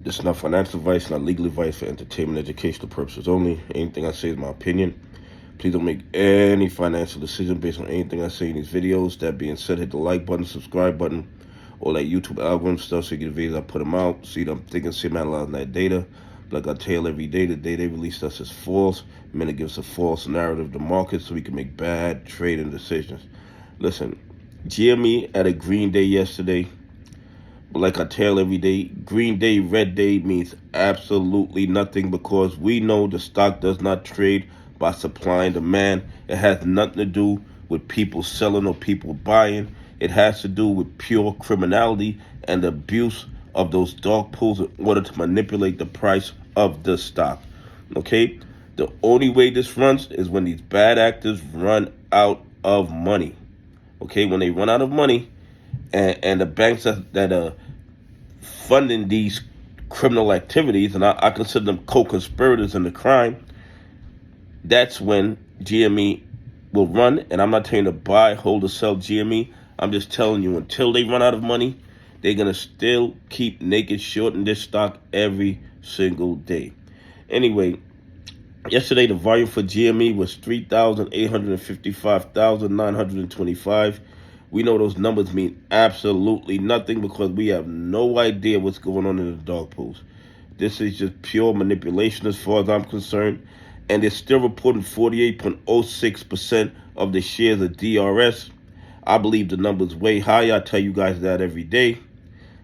This is not financial advice, not legal advice, for entertainment, educational purposes only. Anything I say is my opinion. Please don't make any financial decision based on anything I say in these videos. That being said, hit the like button, subscribe button, all that YouTube algorithm stuff so you get the videos I put them out. See them thinking, see them analyzing that data. Like I tell every day, the day they release us is false. And it gives a false narrative to the market so we can make bad trading decisions. Listen, GME had a green day yesterday. But like I tell every day, green day, red day means absolutely nothing because we know the stock does not trade by supply and demand. It has nothing to do with people selling or people buying. It has to do with pure criminality and the abuse of those dark pools in order to manipulate the price of the stock. Okay? The only way this runs is when these bad actors run out of money. Okay? When they run out of money, and the banks that are funding these criminal activities, and I consider them co-conspirators in the crime, that's when GME will run. And I'm not telling you to buy, hold, or sell GME. I'm just telling you until they run out of money, they're going to still keep naked shorting this stock every single day. Anyway, yesterday the volume for GME was 3,855,925. We know those numbers mean absolutely nothing because we have no idea what's going on in the dark pools. This is just pure manipulation as far as I'm concerned. And they're still reporting 48.06% of the shares of DRS. I believe the number's way higher. I tell you guys that every day.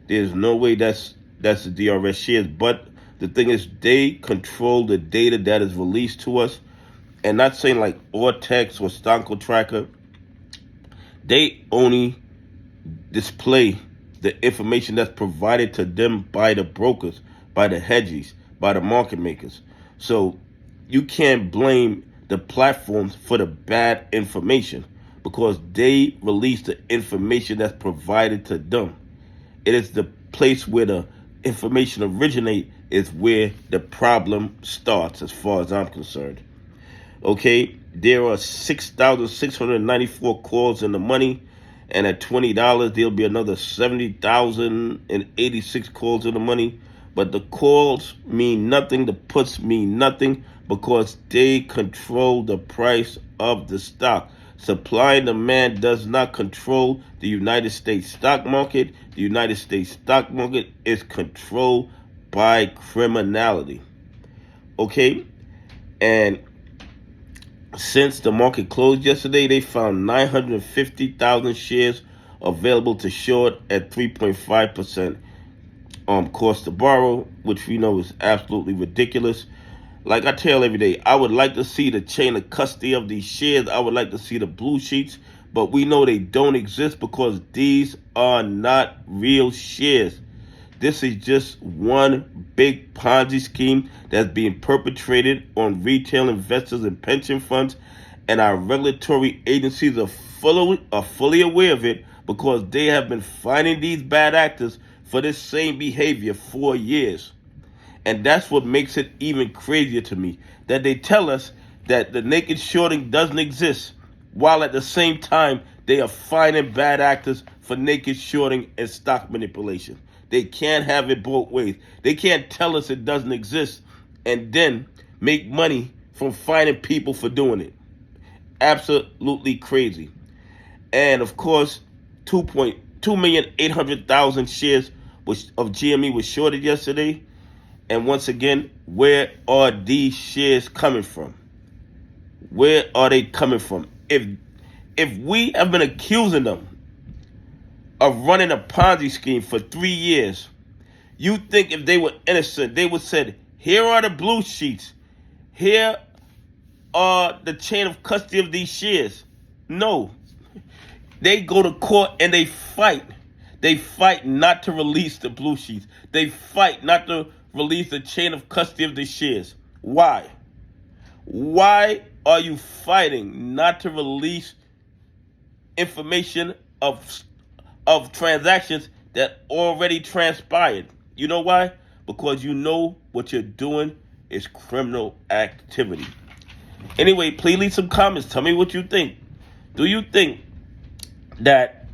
There's no way that's the DRS shares. But the thing is, they control the data that is released to us. And not saying like Ortex or Stonko Tracker. They only display the information that's provided to them by the brokers, by the hedgies, by the market makers. So you can't blame the platforms for the bad information because they release the information that's provided to them. It is the place where the information originate is where the problem starts as far as I'm concerned. Okay, there are 6,694 calls in the money, and at $20, there'll be another 70,086 calls in the money. But the calls mean nothing, the puts mean nothing because they control the price of the stock. Supply and demand does not control the United States stock market. The United States stock market is controlled by criminality. Okay, and since the market closed yesterday, they found 950,000 shares available to short at 3.5% cost to borrow, which we know is absolutely ridiculous. Like I tell every day, I would like to see the chain of custody of these shares. I would like to see the blue sheets, but we know they don't exist because these are not real shares. This is just one big Ponzi scheme that's being perpetrated on retail investors and pension funds, and our regulatory agencies are fully aware of it because they have been finding these bad actors for this same behavior for years. And that's what makes it even crazier to me, that they tell us that the naked shorting doesn't exist, while at the same time they are finding bad actors for naked shorting and stock manipulation. They can't have it both ways. They can't tell us it doesn't exist and then make money from finding people for doing it. Absolutely crazy. And of course, 2,800,000 shares of GME was shorted yesterday. And once again, where are these shares coming from? Where are they coming from? If we have been accusing them of running a Ponzi scheme for 3 years, you think if they were innocent, they would said, here are the blue sheets. Here are the chain of custody of these shares. No. They go to court and they fight. They fight not to release the blue sheets. They fight not to release the chain of custody of the shares. Why? Why are you fighting not to release information of transactions that already transpired? You know why? Because you know what you're doing is criminal activity. Anyway, please leave some comments. Tell me what you think. Do you think that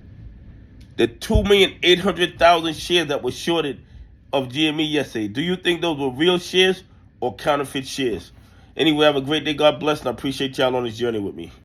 the 2,800,000 shares that were shorted of GME yesterday. Do you think those were real shares or counterfeit shares? Anyway, have a great day. God bless, and I appreciate y'all on this journey with me.